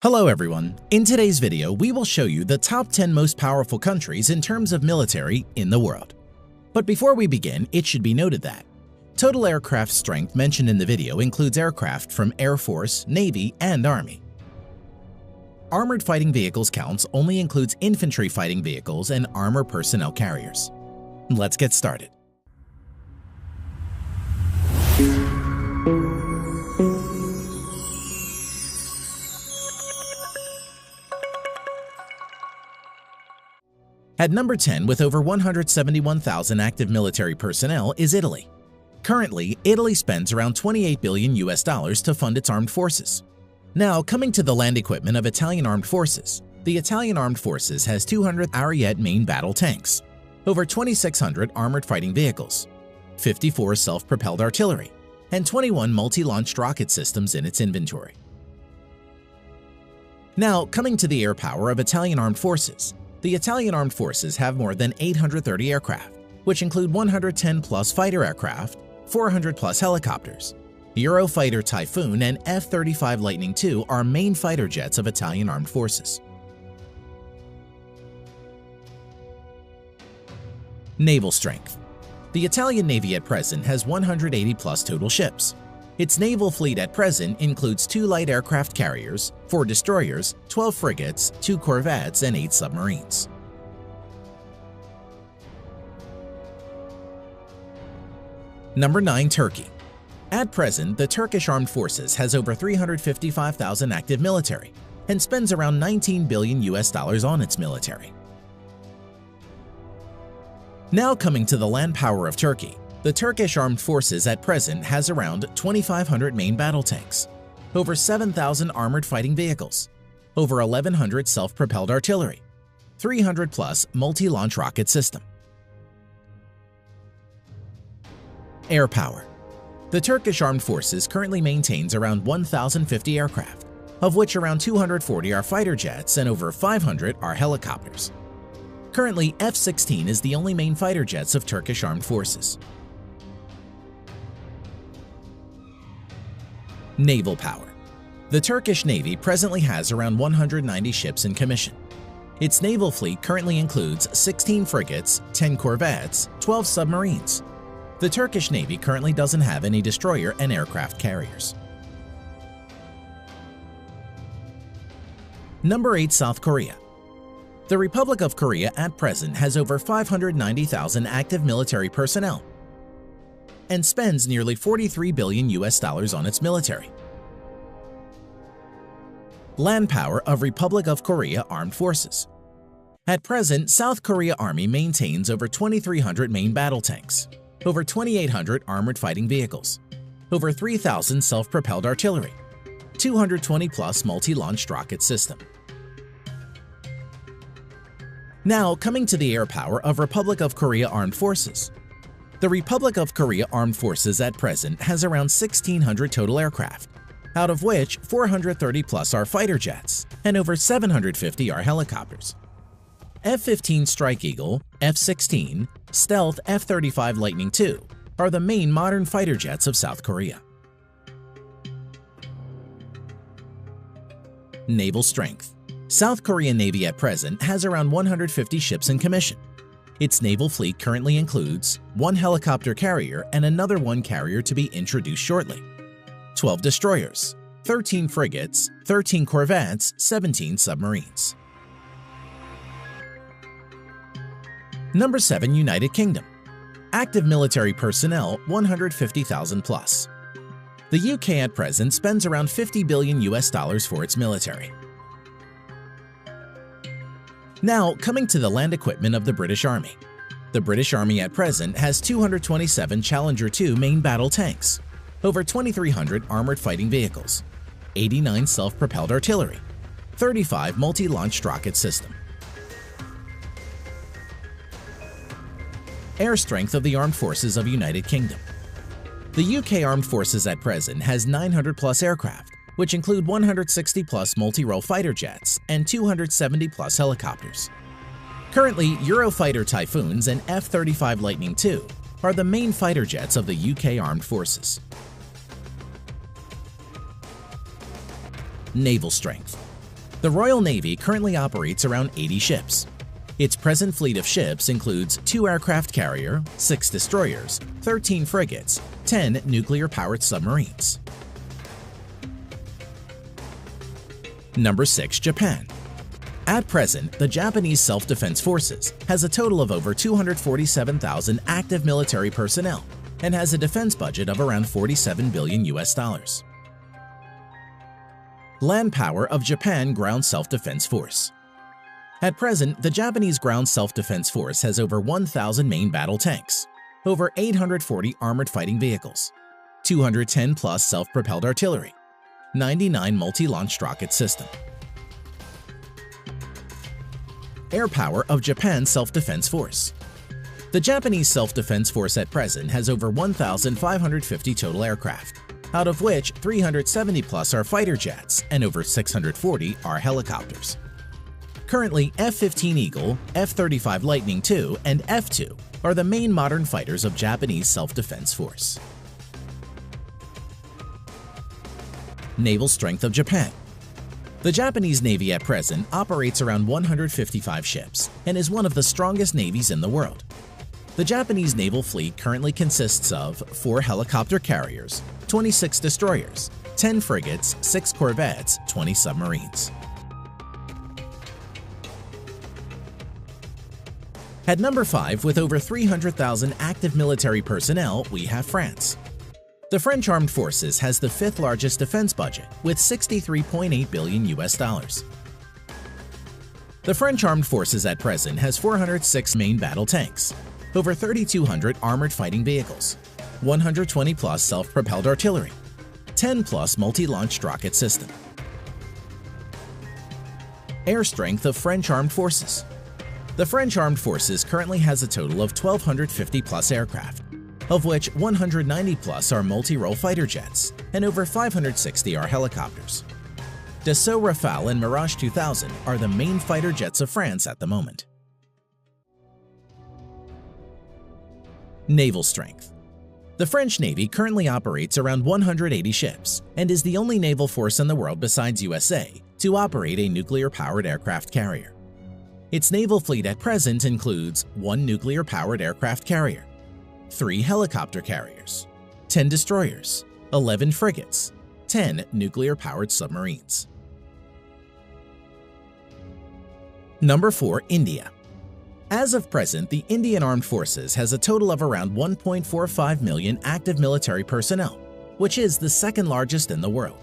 Hello everyone! In today's video, we will show you the top 10 most powerful countries in terms of military in the world. But before we begin, it should be noted that total aircraft strength mentioned in the video includes aircraft from Air Force, Navy, and Army. Armored fighting vehicles counts only includes infantry fighting vehicles and armor personnel carriers. Let's get started. At number 10 with over 171,000 active military personnel is Italy. Currently, Italy spends around $28 billion to fund its armed forces. Now, coming to the land equipment of Italian armed forces, the Italian armed forces has 200 Ariete main battle tanks, over 2,600 armored fighting vehicles, 54 self-propelled artillery, and 21 multi-launched rocket systems in its inventory. Now, coming to the air power of Italian armed forces, the Italian armed forces have more than 830 aircraft, which include 110-plus fighter aircraft, 400-plus helicopters. Eurofighter Typhoon and F-35 Lightning II are main fighter jets of Italian armed forces. Naval strength. The Italian Navy at present has 180-plus total ships. Its naval fleet at present includes 2 light aircraft carriers, 4 destroyers, 12 frigates, 2 corvettes, and 8 submarines. Number 9. Turkey. At present, the Turkish Armed Forces has over 355,000 active military and spends around $19 billion on its military. Now coming to the land power of Turkey. The Turkish Armed Forces at present has around 2,500 main battle tanks, over 7,000 armored fighting vehicles, over 1,100 self-propelled artillery, 300-plus multi-launch rocket system. Air power. The Turkish Armed Forces currently maintains around 1,050 aircraft, of which around 240 are fighter jets and over 500 are helicopters. Currently, F-16 is the only main fighter jets of Turkish Armed Forces. Naval power. The Turkish Navy presently has around 190 ships in commission. Its naval fleet currently includes 16 frigates, 10 corvettes, 12 submarines. The Turkish Navy currently doesn't have any destroyer and aircraft carriers. Number 8. South Korea. The Republic of Korea at present has over 590,000 active military personnel and spends nearly $43 billion on its military. Land power of Republic of Korea Armed Forces. At present, South Korea Army maintains over 2,300 main battle tanks, over 2,800 armored fighting vehicles, over 3,000 self-propelled artillery, 220-plus multi-launched rocket system. Now, coming to the air power of Republic of Korea Armed Forces. The Republic of Korea Armed Forces at present has around 1,600 total aircraft, out of which 430-plus are fighter jets and over 750 are helicopters. F-15 Strike Eagle, F-16, Stealth F-35 Lightning II are the main modern fighter jets of South Korea. Naval strength. South Korean Navy at present has around 150 ships in commission. Its naval fleet currently includes 1 helicopter carrier and another 1 carrier to be introduced shortly, 12 destroyers, 13 frigates, 13 corvettes, 17 submarines. Number 7. United Kingdom. Active military personnel 150,000 plus. The UK at present spends around $50 billion for its military. Now, coming to the land equipment of the British Army. The British Army at present has 227 Challenger 2 main battle tanks, over 2,300 armored fighting vehicles, 89 self-propelled artillery, 35 multi-launched rocket system. Air strength of the Armed Forces of United Kingdom. The UK Armed Forces at present has 900-plus aircraft, which include 160-plus multi-role fighter jets and 270-plus helicopters. Currently, Eurofighter Typhoons and F-35 Lightning II are the main fighter jets of the UK Armed Forces. Naval strength. The Royal Navy currently operates around 80 ships. Its present fleet of ships includes 2 aircraft carrier, 6 destroyers, 13 frigates, 10 nuclear-powered submarines. Number 6. Japan. At present, the Japanese Self-Defense Forces has a total of over 247,000 active military personnel and has a defense budget of around $47 billion. Land power of Japan Ground Self-Defense Force. At present, the Japanese Ground Self-Defense Force has over 1,000 main battle tanks, over 840 armored fighting vehicles, 210 plus self-propelled artillery, 99 multi-launched rocket system. Air power of Japan Self-Defense Force. The Japanese Self-Defense Force at present has over 1,550 total aircraft, out of which 370 plus are fighter jets and over 640 are helicopters. Currently, F-15 Eagle, F-35 Lightning II, and F-2 are the main modern fighters of Japanese Self-Defense Force. Naval strength of Japan. The Japanese Navy at present operates around 155 ships and is one of the strongest navies in the world. The Japanese naval fleet currently consists of 4 helicopter carriers, 26 destroyers, 10 frigates, 6 corvettes, 20 submarines. At number 5, with over 300,000 active military personnel, we have France. The French Armed Forces has the 5th largest defense budget with $63.8 billion. The French Armed Forces at present has 406 main battle tanks, over 3,200 armored fighting vehicles, 120 plus self-propelled artillery, 10 plus multi-launched rocket system. Air strength of French Armed Forces. The French Armed Forces currently has a total of 1,250 plus aircraft, of which 190 plus are multi-role fighter jets and over 560 are helicopters. Dassault Rafale and Mirage 2000 are the main fighter jets of France at the moment. Naval strength. The French Navy currently operates around 180 ships and is the only naval force in the world besides USA to operate a nuclear-powered aircraft carrier. Its naval fleet at present includes 1 nuclear-powered aircraft carrier, 3 helicopter carriers, 10 destroyers, 11 frigates, 10 nuclear-powered submarines. Number 4. India. As of present, the Indian Armed Forces has a total of around 1.45 million active military personnel, which is the 2nd largest in the world.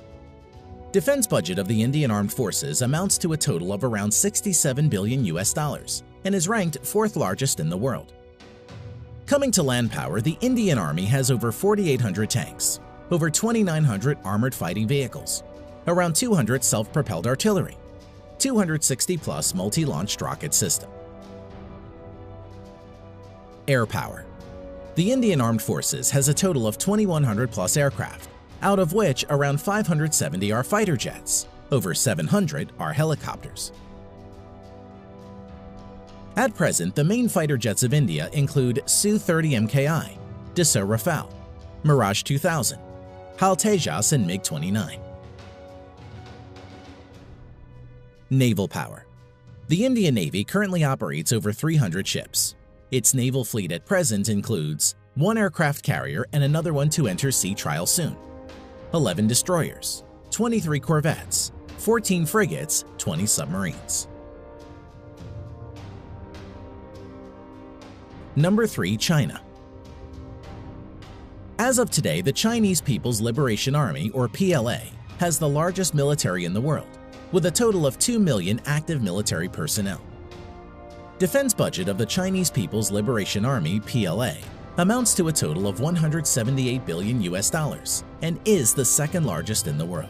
Defense budget of the Indian Armed Forces amounts to a total of around $67 billion and is ranked 4th largest in the world. Coming to land power, the Indian Army has over 4,800 tanks, over 2,900 armored fighting vehicles, around 200 self-propelled artillery, 260 plus multi-launched rocket system. Air power. The Indian Armed Forces has a total of 2,100 plus aircraft, out of which around 570 are fighter jets, over 700 are helicopters. At present, the main fighter jets of India include Su-30 MKI, Dassault Rafale, Mirage 2000, HAL Tejas and MiG-29. Naval power. The Indian Navy currently operates over 300 ships. Its naval fleet at present includes 1 aircraft carrier and another one to enter sea trial soon, 11 destroyers, 23 corvettes, 14 frigates, 20 submarines. Number 3. China. As of today, the Chinese People's Liberation Army, or PLA, has the largest military in the world, with a total of 2 million active military personnel. Defense budget of the Chinese People's Liberation Army, PLA, amounts to a total of $178 billion and is the 2nd largest in the world.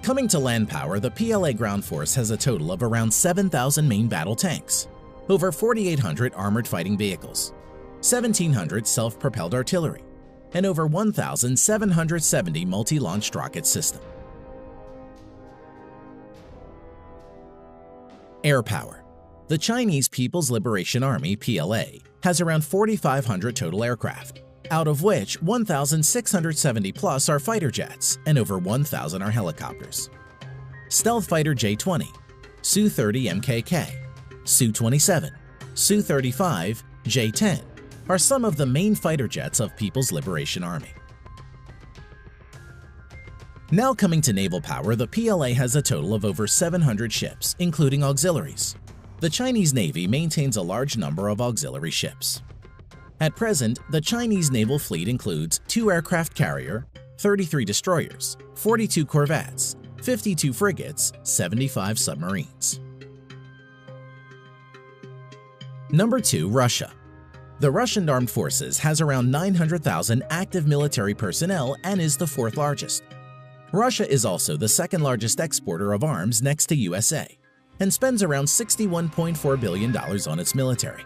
Coming to land power, the PLA ground force has a total of around 7,000 main battle tanks, over 4,800 armored fighting vehicles, 1,700 self-propelled artillery, and over 1,770 multi-launched rocket system. Air power. The Chinese People's Liberation Army, PLA, has around 4,500 total aircraft, out of which 1,670 plus are fighter jets and over 1,000 are helicopters. Stealth Fighter J-20, Su-30 MKK, Su-27, Su-35, J-10 are some of the main fighter jets of People's Liberation Army. Now coming to naval power, the PLA has a total of over 700 ships, including auxiliaries. The Chinese Navy maintains a large number of auxiliary ships. At present, the Chinese naval fleet includes 2 aircraft carrier, 33 destroyers, 42 corvettes, 52 frigates, 75 submarines. Number 2. Russia. The Russian Armed Forces has around 900,000 active military personnel and is the 4th largest. Russia is also the 2nd largest exporter of arms next to USA and spends around $61.4 billion on its military.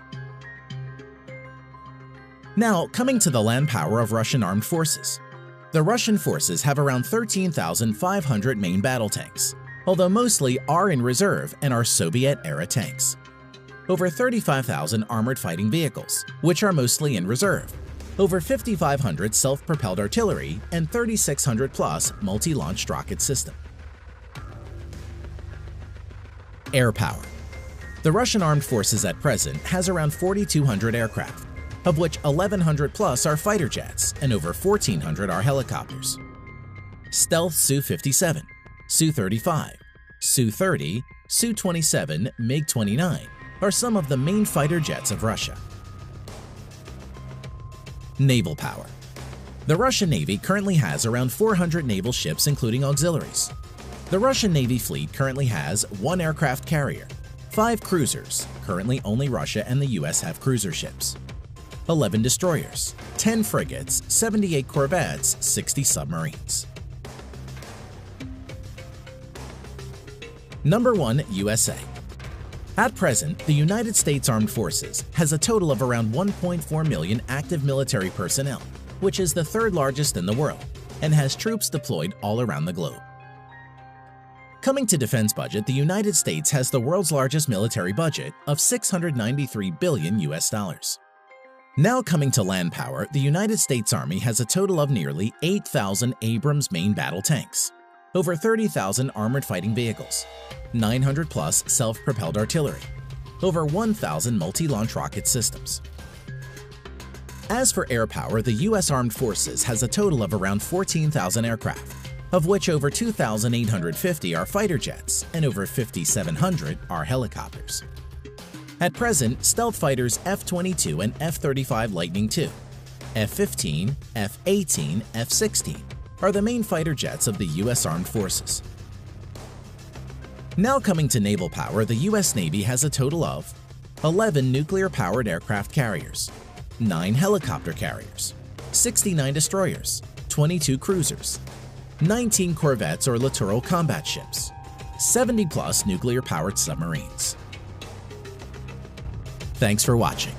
Now, coming to the land power of Russian armed forces. The Russian forces have around 13,500 main battle tanks, although mostly are in reserve and are Soviet-era tanks. Over 35,000 armored fighting vehicles, which are mostly in reserve, over 5,500 self-propelled artillery, and 3,600-plus multi-launched rocket system. Air power. The Russian armed forces at present has around 4,200 aircraft, of which 1,100-plus are fighter jets and over 1,400 are helicopters. Stealth Su-57, Su-35, Su-30, Su-27, MiG-29 are some of the main fighter jets of Russia. Naval power. The Russian Navy currently has around 400 naval ships including auxiliaries. The Russian Navy fleet currently has 1 aircraft carrier, 5 cruisers, currently only Russia and the US have cruiser ships, 11 destroyers, 10 frigates, 78 corvettes, 60 submarines. Number 1. USA. At present, the United States Armed Forces has a total of around 1.4 million active military personnel, which is the 3rd largest in the world, and has troops deployed all around the globe. Coming to defense budget, the United States has the world's largest military budget of $693 billion. Now coming to land power, the United States Army has a total of nearly 8,000 Abrams main battle tanks, over 30,000 armored fighting vehicles, 900-plus self-propelled artillery, over 1,000 multi-launch rocket systems. As for air power, the U.S. Armed Forces has a total of around 14,000 aircraft, of which over 2,850 are fighter jets and over 5,700 are helicopters. At present, stealth fighters F-22 and F-35 Lightning II, F-15, F-18, F-16 are the main fighter jets of the U.S. Armed Forces. Now coming to naval power, the U.S. Navy has a total of 11 nuclear-powered aircraft carriers, 9 helicopter carriers, 69 destroyers, 22 cruisers, 19 corvettes or littoral combat ships, 70-plus nuclear-powered submarines. Thanks for watching.